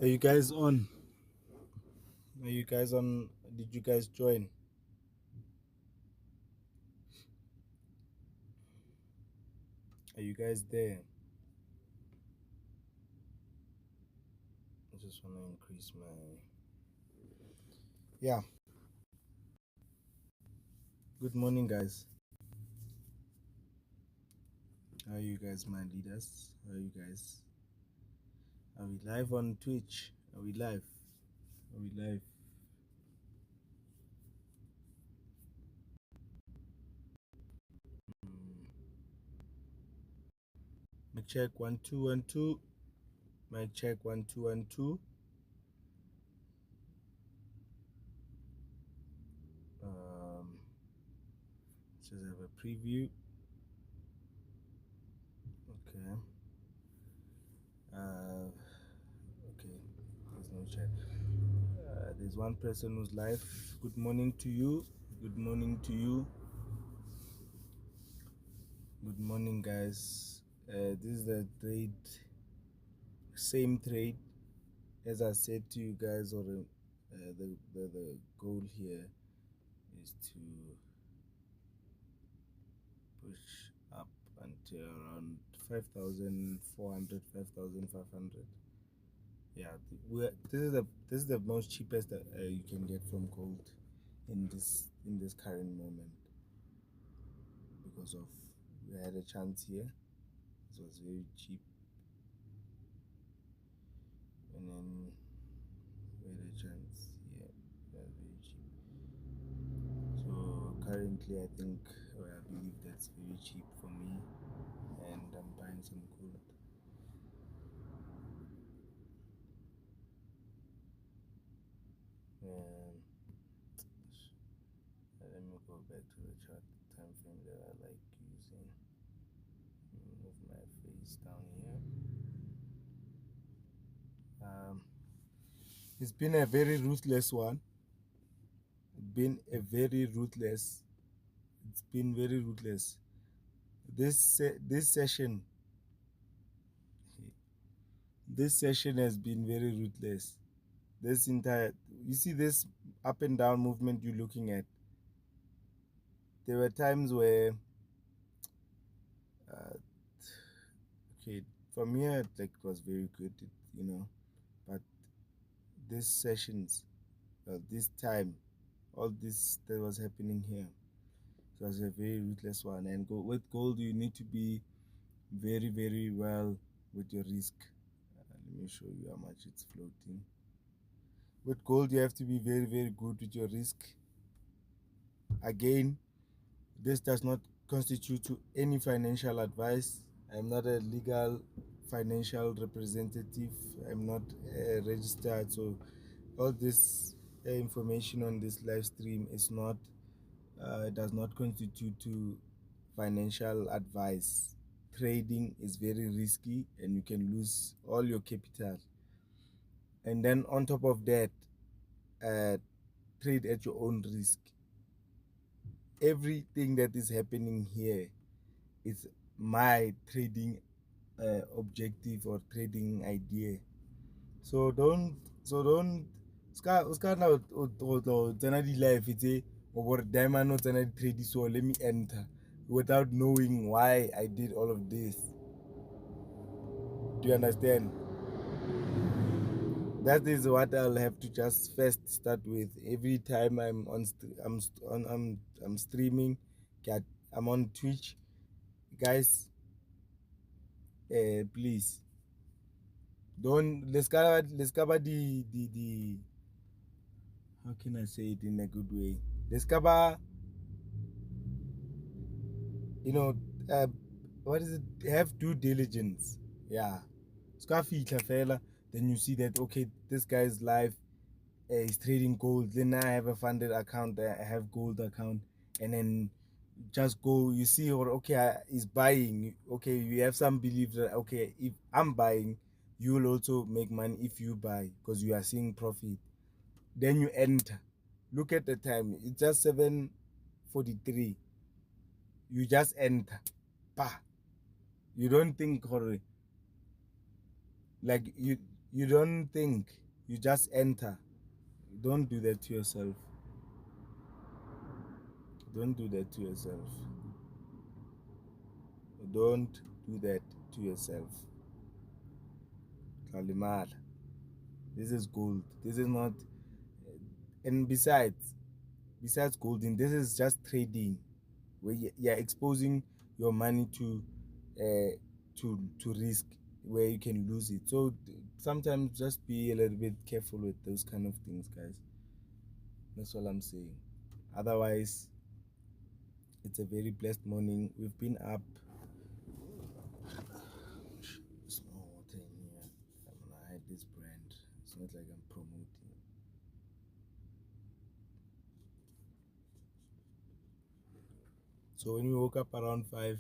Are you guys on? Are you guys on? Did you guys join? Are you guys there? I just want to increase my. Yeah. Good morning, guys. How are you guys, my leaders? How are you guys? Are we live on Twitch? Are we live? Are we live? Mic check 1 2 1 2. Mic check 1 2 1 2. Says I have a preview. Okay. Okay. There's no chat. There's one person who's live. Good morning to you. Good morning to you. Good morning, guys. This is the trade, same trade as I said to you guys. Or the goal here is to push up until around 5,400, 5,500. Yeah, this is the most cheapest that you can get from gold in this current moment, because of we had a chance here. It was very cheap, and then we had a chance here. It was very cheap. So currently, I think, or I believe that's very cheap for me, and I'm buying some gold. Um, Let me go back to the chart time frame that I like using. Move my face down here. It's been a very ruthless one. Been a very ruthless. It's been very ruthless. This session, has been very ruthless. This entire, you see this up and down movement you're looking at. There were times where, uh, okay, from here like it was very good, but these sessions, this time, all this that was happening here, it was a very ruthless one. And with gold, you need to be very, very well with your risk. Let me show you how much it's floating. With gold, you have to be very, very good with your risk. Again, this does not constitute to any financial advice. I'm not a legal financial representative. I'm not registered. So all this information on this live stream is not, does not constitute to financial advice. Trading is very risky and you can lose all your capital. And then on top of that, uh, trade at your own risk. Everything that is happening here is my trading objective or trading idea. So don't ska na o tsena di life tse o bore diamond o tsena di trade, so let me enter without knowing why I did all of this. Do you understand? That is what I'll have to just first start with. Every time I'm on I'm streaming, I'm on Twitch, guys. Please don't, let's cover the how can I say it in a good way? Let's cover, you know, uh, what is it? Have due diligence. Yeah. Then you see that, okay, this guy's live, is trading gold. Then I have a funded account. I have gold account, and then just go. You see, or okay, he's buying. Okay, you have some belief that, okay, if I'm buying, you will also make money if you buy because you are seeing profit. Then you enter. Look at the time. It's just 7:43. You just enter. Bah. You don't think, like You don't think, you just enter. Don't do that to yourself. Don't do that to yourself. Don't do that to yourself. Kalimar. This is gold. This is not. And besides golding, this is just trading, where you're exposing your money to risk, where you can lose it. So sometimes just be a little bit careful with those kind of things, guys. That's all I'm saying. Otherwise, it's a very blessed morning. We've been up. Small water in here. I'm gonna hide this brand. It's not like I'm promoting. So when we woke up around 5,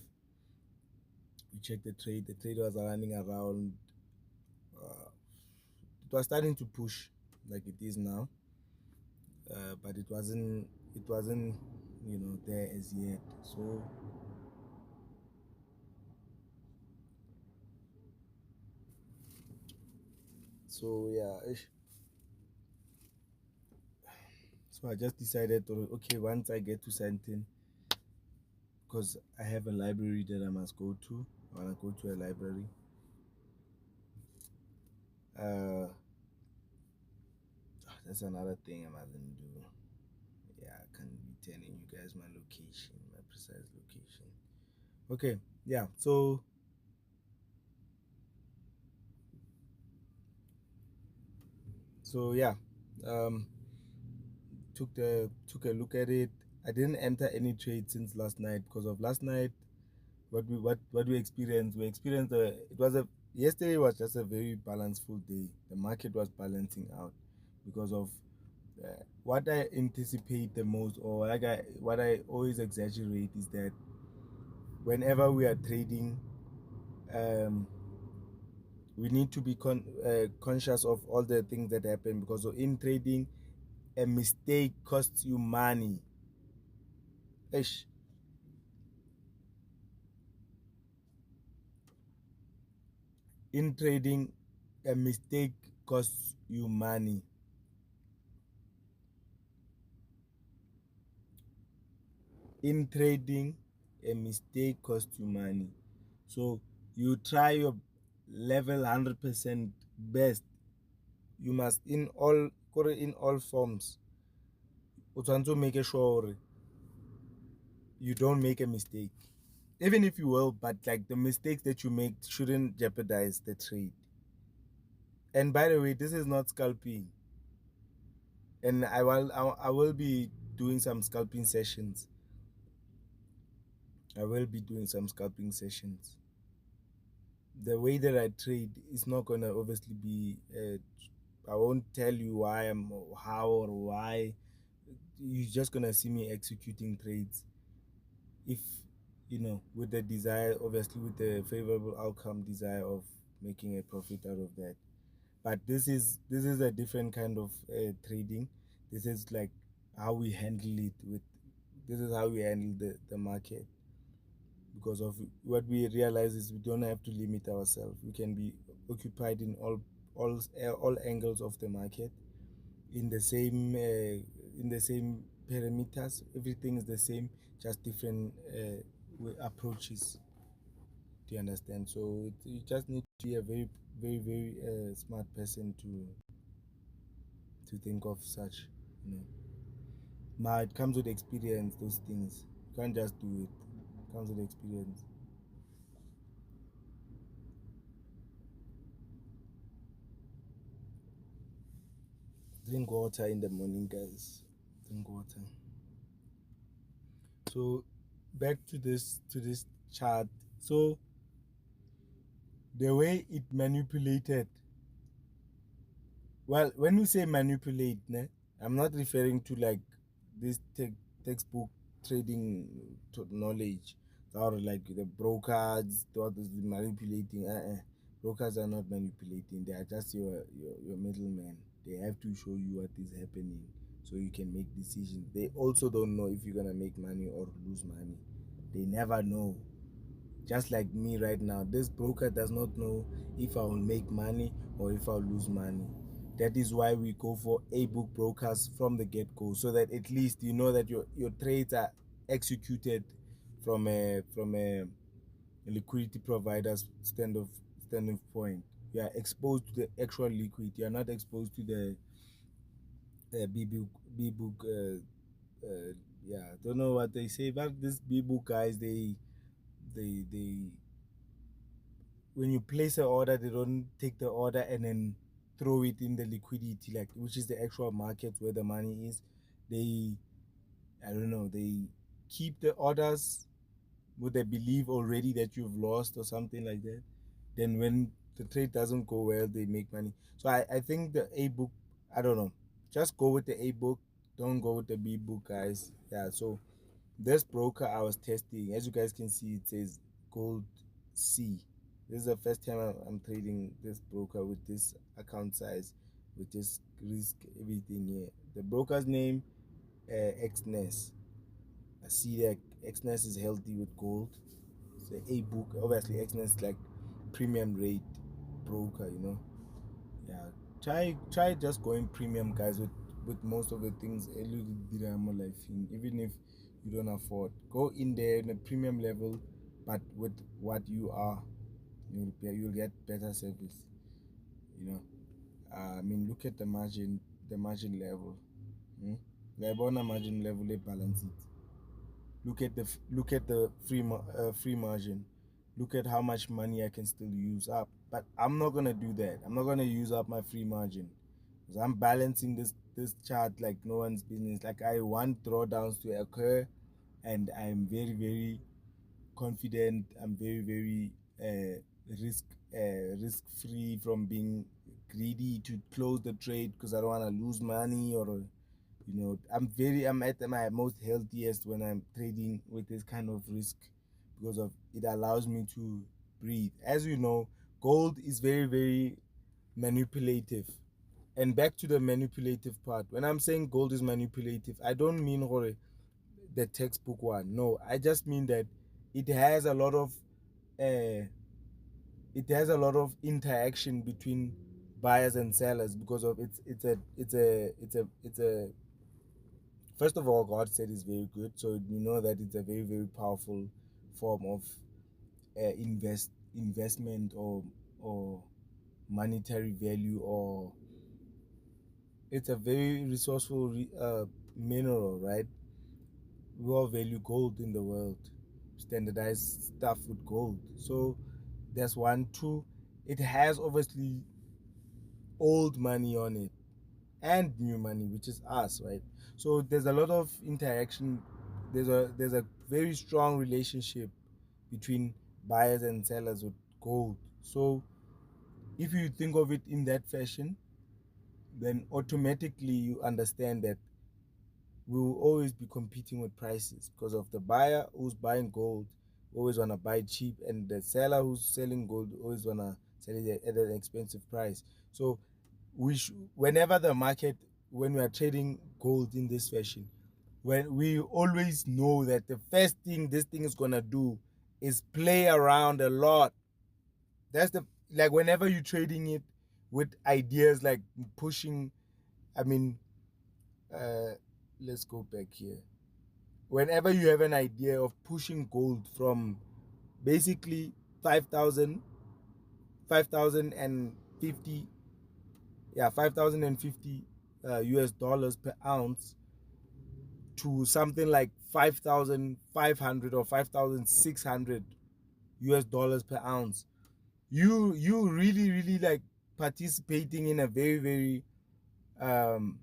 we checked the trade. The trade was running around. It was starting to push like it is now, but it wasn't. It wasn't, there as yet. So yeah. So I just decided to, okay, once I get to Santin, because I have a library that I must go to. I wanna go to a library. Uh, that's another thing I mustn't do. Yeah, I can't be telling you guys my location, my precise location. Okay, yeah. So yeah, um, took a look at it. I didn't enter any trade since last night because of last night. What we experienced, it was a yesterday was just a very balanced day. The market was balancing out because of what I anticipate the most, or what I always exaggerate, is that whenever we are trading, um, we need to be conscious of all the things that happen, because in trading, a mistake costs you money. Ish. In trading, a mistake costs you money. In trading, a mistake costs you money. So you try your level 100% best. You must, in all forms, o tshwanetse to make sure you don't make a mistake. Even if you will, but like the mistakes that you make shouldn't jeopardize the trade. And by the way, this is not scalping. And I will be doing some scalping sessions. I will be doing some scalping sessions. The way that I trade is not gonna obviously be. I won't tell you why I'm, how or why. You're just gonna see me executing trades, if with the desire, obviously with the favorable outcome, desire of making a profit out of that. But this is a different kind of trading. This is like how we handle it with. This is how we handle the market, because of what we realize is we don't have to limit ourselves. We can be occupied in all angles of the market, in the same parameters. Everything is the same, just different approaches. Do you understand? So you just need to be a very, very, very smart person to think of such. You know, it comes with experience. Those things you can't just do it. It comes with experience. Drink water in the morning, guys. Drink water. So back to this chart. So the way it manipulated. Well, when we say manipulate, ne, I'm not referring to like this textbook trading knowledge, or like the brokers that is manipulating. Brokers are not manipulating. They are just your middleman. They have to show you what is happening so you can make decisions. They also don't know if you're gonna make money or lose money. They never know. Just like me right now, this broker does not know if I will make money or if I'll lose money. That is why we go for a-book brokers from the get-go, so that at least you know that your trades are executed from a liquidity provider's standing point. You are exposed to the actual liquid. You are not exposed to the b-book. Yeah, don't know what they say, but these b-book guys, they when you place an order, they don't take the order and then throw it in the liquidity, like, which is the actual market where the money is. They, I don't know, they keep the orders with the belief already that you've lost or something like that. Then when the trade doesn't go well, they make money. So I think the A book, I don't know, just go with the A book, don't go with the B book, guys. Yeah, so this broker I was testing, as you guys can see, it says Gold C. This is the first time I'm trading this broker with this account size, with this risk, everything here. The broker's name, XNES. I see that XNES is healthy with gold. It's a A book. Obviously, XNES is like premium rate broker, you know. Yeah, try just going premium, guys, with most of the things. Even if you don't afford, go in there in a premium level, but with what you are, you'll get better service. You know, I mean, look at the margin level. Hmm? The margin level, they balance it. Look at the free margin. Look at how much money I can still use up. But I'm not gonna do that. I'm not gonna use up my free margin, because I'm balancing this chart like no one's business. Like, I want drawdowns to occur, and I'm very confident. I'm very risk risk free from being greedy to close the trade, because I don't want to lose money, or I'm at my most healthiest when I'm trading with this kind of risk, because of it allows me to breathe. As you know, gold is very manipulative. And back to the manipulative part, when I'm saying gold is manipulative, I don't mean the textbook one. No, I just mean that it has a lot of uh, interaction between buyers and sellers, because of it's a first of all, God said is very good, so you know that it's a very powerful form of investment, or monetary value, or it's a very resourceful mineral, right? We all value gold in the world, standardized stuff with gold. So that's one. Two, it has obviously old money on it and new money, which is us, right? So there's a lot of interaction. There's a very strong relationship between buyers and sellers with gold. So if you think of it in that fashion, then automatically you understand that we will always be competing with prices, because of the buyer who's buying gold always want to buy cheap, and the seller who's selling gold always want to sell it at an expensive price. So whenever the market, when we are trading gold in this fashion, when we always know that the first thing this thing is gonna do is play around a lot. That's the Like, whenever you're trading it with ideas like pushing, I mean, uh let's go back here. Whenever you have an idea of pushing gold from basically 5,000, 5,050, yeah, 5,050 US dollars per ounce, to something like 5,500 or 5,600 US dollars per ounce, you really like participating in a very um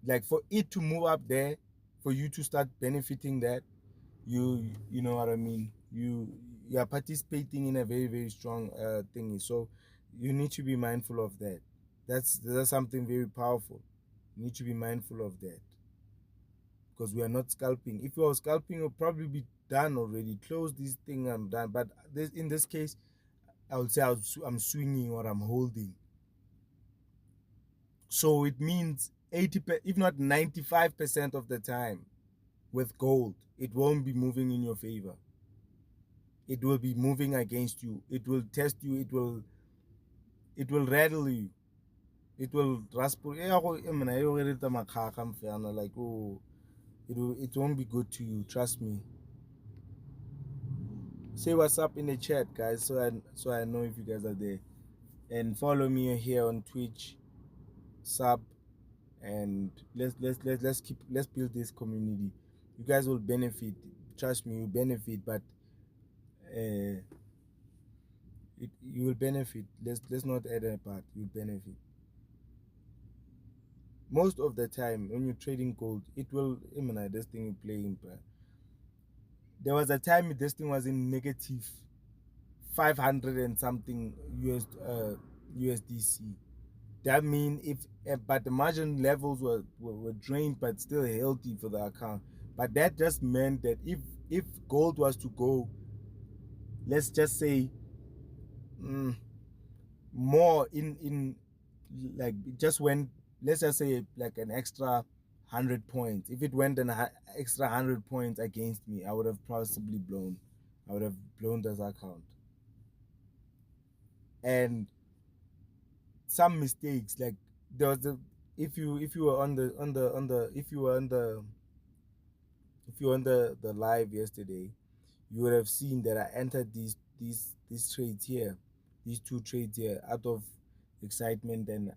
like, for it to move up there, for you to start benefiting that, you know what I mean, you are participating in a very strong thingy. So you need to be mindful of that. That's something very powerful. You need to be mindful of that, because we are not scalping. If we were scalping, we'll probably be done already. Close this thing, I'm done. But in this case, I would say I'm swinging, or I'm holding. So it means 80, if not 95% of the time, with gold, it won't be moving in your favor. it will be moving against you. It will test you. It will rattle you. It will rasp. Like, oh, it won't be good to you. Trust me. Say what's up in the chat, guys, so I know if you guys are there. And follow me here on Twitch, sub, and let's build this community. You guys will benefit. Trust me, you benefit, but you will benefit. Let's not add a part. You benefit. Most of the time when you're trading gold, it will imminent this thing you're playing. But there was a time this thing was in negative 500 and something USDC. That mean if but the margin levels were drained but still healthy for the account. But that just meant that if gold was to go, let's just say, mm, more in like just went, let's just say like an extra 100 points. If it went extra 100 points against me, I would have possibly blown. I would have blown this account. And some mistakes, like there was the if you were on the if you were on the live yesterday, you would have seen that I entered these trades here, these two trades here, out of excitement. And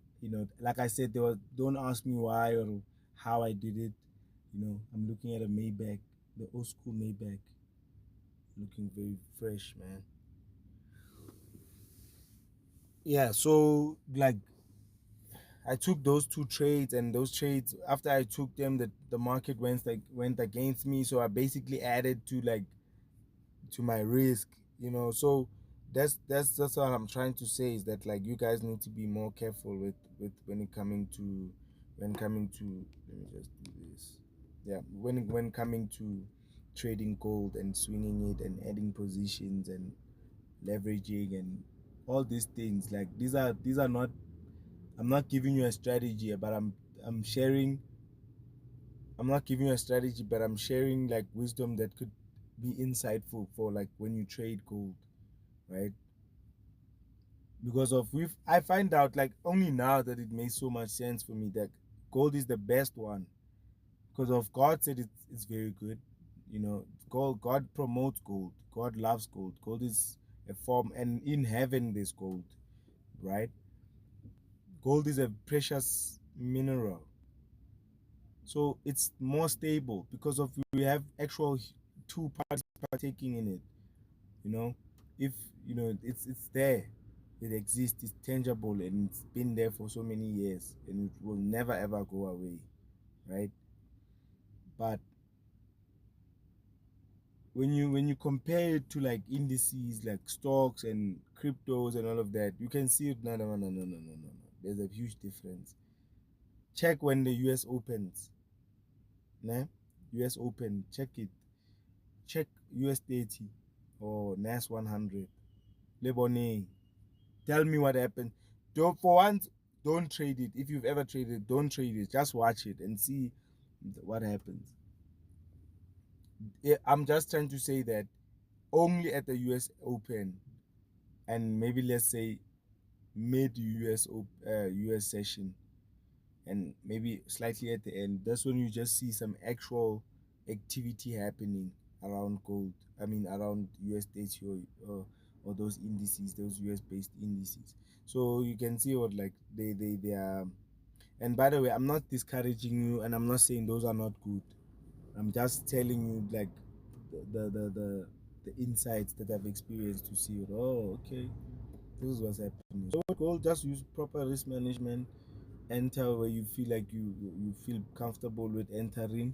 like I said, don't ask me why or how I did it. I'm looking at a Maybach, the old school Maybach, looking very fresh, man. Yeah, so like I took those two trades, and those trades, after I took them, the market went against me. So I basically added to my risk. So that's what I'm trying to say, is that like you guys need to be more careful with when coming to let me just do this. Yeah, when coming to trading gold and swinging it and adding positions and leveraging and all these things. Like these are not, I'm not giving you a strategy, but I'm sharing. I'm not giving you a strategy, but I'm sharing like wisdom that could be insightful for like when you trade gold, right? Because I find out like only now that it makes so much sense for me that gold is the best one, because of God said it's very good. God promotes gold. God loves gold. Gold is a form, and in heaven there's gold, right? Gold is a precious mineral. So it's more stable because of we have actual two parties partaking in it. You know, if it's there, it exists, it's tangible, and it's been there for so many years, and it will never ever go away, right? But when you compare it to like indices, like stocks and cryptos and all of that, you can see it. No, no, no, no, no, no, no, no. There's a huge difference. Check when the US opens. Nah? US Open, check it. Check US 30 or NAS 100. Lebone. Tell me what happened. For once, don't trade it. If you've ever traded, don't trade it. Just watch it and see what happens. I'm just trying to say that only at the US Open, and maybe let's say mid US session, and maybe slightly at the end, that's when you just see some actual activity happening around gold. I mean, around US dates or those indices, those US based indices. So you can see what like they are. And by the way, I'm not discouraging you, and I'm not saying those are not good. I'm just telling you like the insights that I've experienced to see. Oh, okay, this is what's happening. So gold, just use proper risk management. Enter where you feel like you feel comfortable with entering,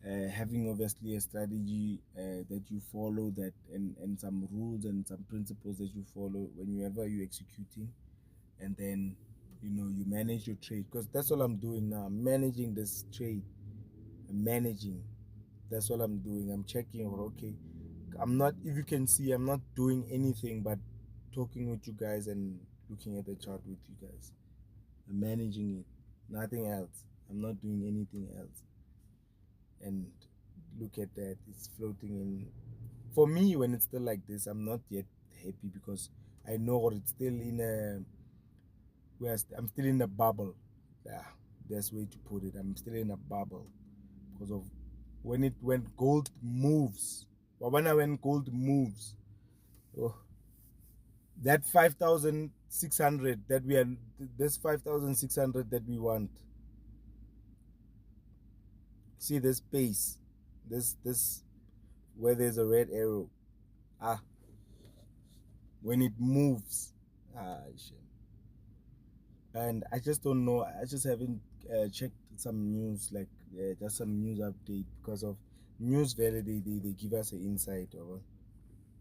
having obviously a strategy that you follow, that and some rules and some principles that you follow whenever you're executing. And then you manage your trade, because that's all I'm doing now. I'm managing this trade. I'm managing. That's all I'm doing. I'm checking. Okay, I'm not, if you can see, I'm not doing anything but talking with you guys and looking at the chart with you guys. I'm managing it, nothing else. I'm not doing anything else. And look at that, it's floating in. For me, when it's still like this, I'm not yet happy because I know it's still in a I'm still in a bubble. Yeah, best way to put it. I'm still in a bubble because of when gold moves. But when gold moves, oh, that 5,600 that we are, this 5,600 that we want. See this space, this where there's a red arrow. Ah, when it moves, shit. And I just don't know. I just haven't checked some news, like just some news update because of news value. They give us an insight or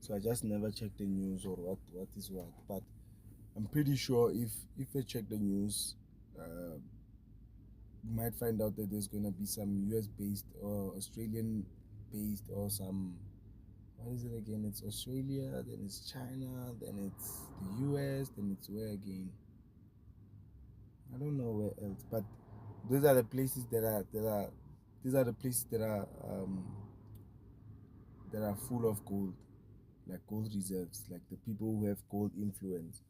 so I just never check the news or what is what. But I'm pretty sure if I check the news, we might find out that there's gonna be some US based or Australian based or some, what is it again? It's Australia, then it's China, then it's the US, then it's where again? I don't know where else, but those are the places that are these are the places that are full of gold, like gold reserves, like the people who have gold influence.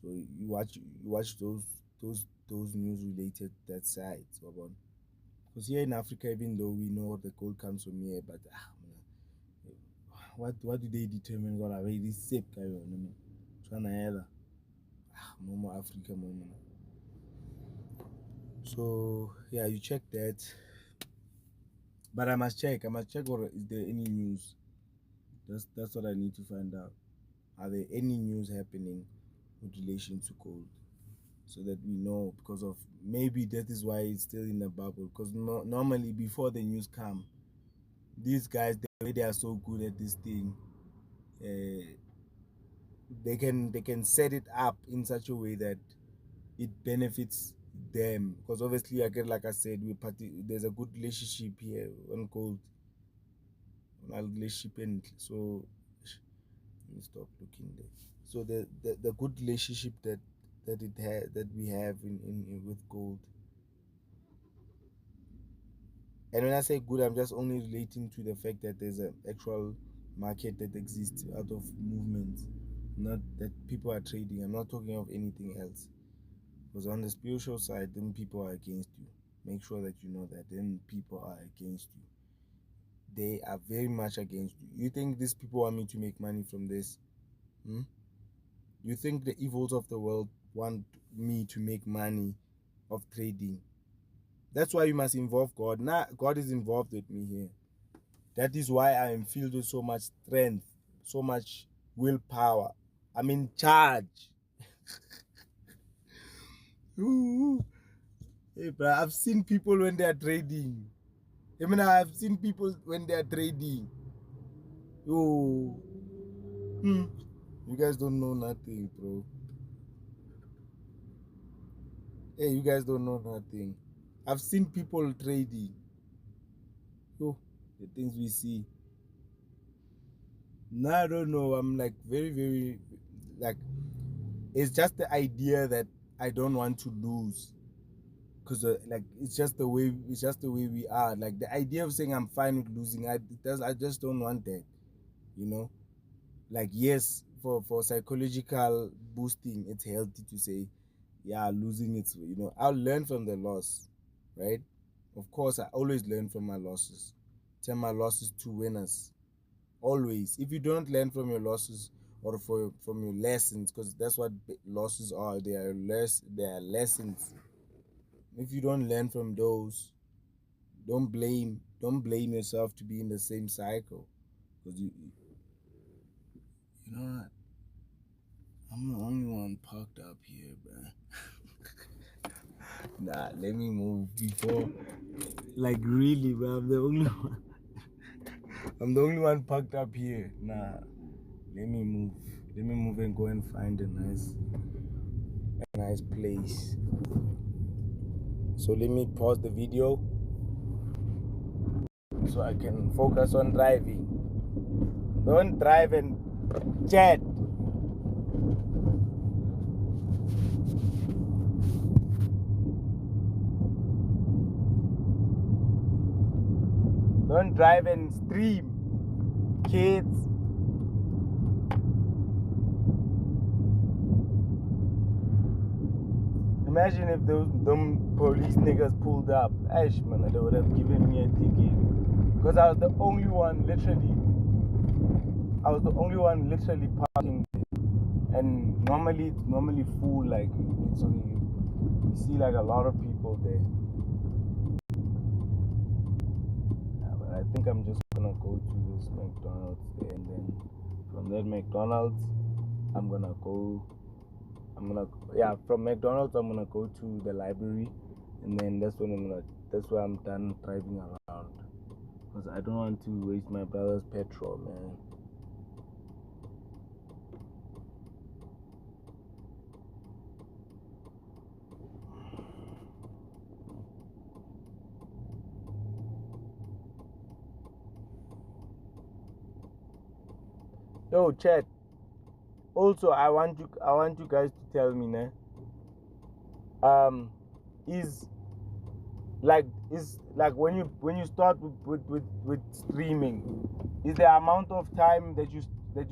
So you watch those news related that side, so because here in Africa, even though we know the gold comes from here, but what do they determine what are really safe kayo no tshwana hela mo Africa mo. So yeah, you check that, but I must check or is there any news. That's what I need to find out. Are there any news happening with relation to gold, so that we know, because of maybe that is why it's still in a bubble, because normally before the news come, these guys, the way they are so good at this thing, uh, they can set it up in such a way that it benefits them, because obviously again, like I said, there's a good relationship here on gold, on our relationship, and so let me stop looking there. So the good relationship that we have in with gold. And when I say good, I'm just only relating to the fact that there's an actual market that exists out of movements, not that people are trading. I'm not talking of anything else. Because on the spiritual side, then people are against you. Make sure that you know that. Then people are against you. They are very much against you. You think these people want me to make money from this? Hmm? You think the evils of the world want me to make money of trading? That's why you must involve God. Now, God is involved with me here. That is why I am filled with so much strength, so much willpower. I'm in charge. Ooh. Hey, bro, I've seen people when they are trading. I mean, I've seen people when they are trading. Oh, you guys don't know nothing, bro. Hey, you guys don't know nothing. I've seen people trading. Oh, the things we see. No, I don't know. I'm like very, very, like, it's just the idea that I don't want to lose, because like it's just the way we are. Like the idea of saying I'm fine with losing, I just don't want that, you know. Like, yes, for psychological boosting, it's healthy to say, yeah, losing, it's, I'll learn from the loss, right? Of course, I always learn from my losses. Turn my losses to winners. Always. If you don't learn from your losses, or from your lessons, because that's what losses are. They are lessons. If you don't learn from those, don't blame yourself to be in the same cycle, because you know what, I'm the only one parked up here, bro. Nah, let me move before, like, really, bro. I'm the only one parked up here. Nah, let me move and go and find a nice place. So let me pause the video so I can focus on driving. Don't drive and chat. Don't drive and stream, kids. Imagine if them police niggas pulled up. Ash, man, they would have given me a ticket. Because I was the only one literally parking there. And normally it's full, like, so you see like a lot of people there. Yeah, but I think I'm just gonna go to this McDonald's there, and then from that McDonald's from McDonald's I'm gonna go to the library, and then that's where I'm done driving around, because I don't want to waste my brother's petrol, man. Yo, chat. Also, I want you guys to tell me, ne? Is like when you start with streaming, is the amount of time that you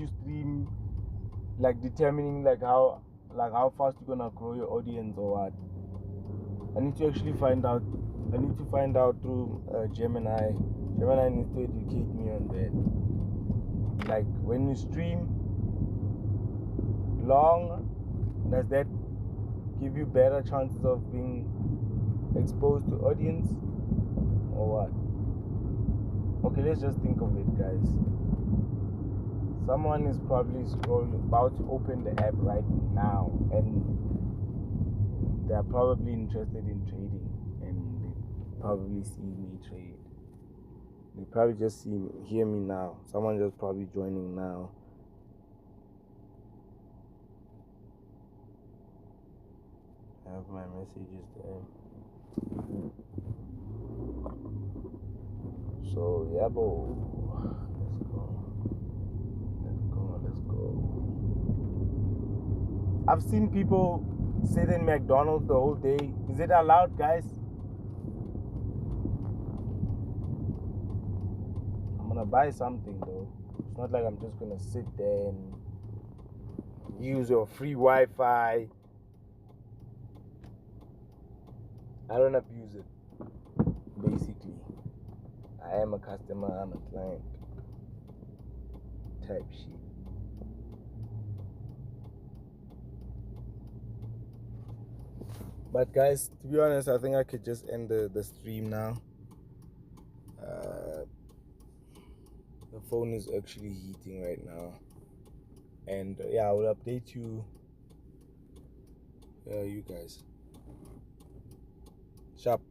stream like determining like how fast you're gonna grow your audience or what? I need to actually find out. I need to find out through Gemini. Gemini needs to educate me on that. Like when you stream long, does that give you better chances of being exposed to audience or what? Okay, let's just think of it, guys. Someone is probably about to open the app right now, and they're probably interested in trading, and they probably see me trade. They probably just hear me now. Someone just probably joining now. I have my messages there. So yeah, bro. Let's go. I've seen people sit in McDonald's the whole day. Is it allowed, guys? I'm gonna buy something though. It's not like I'm just gonna sit there and use your free Wi-Fi. I don't abuse it. Basically, I am a customer, I'm a client type shit. But guys, to be honest, I think I could just end the stream now. The phone is actually heating right now, and yeah, I will update you guys. Sharp.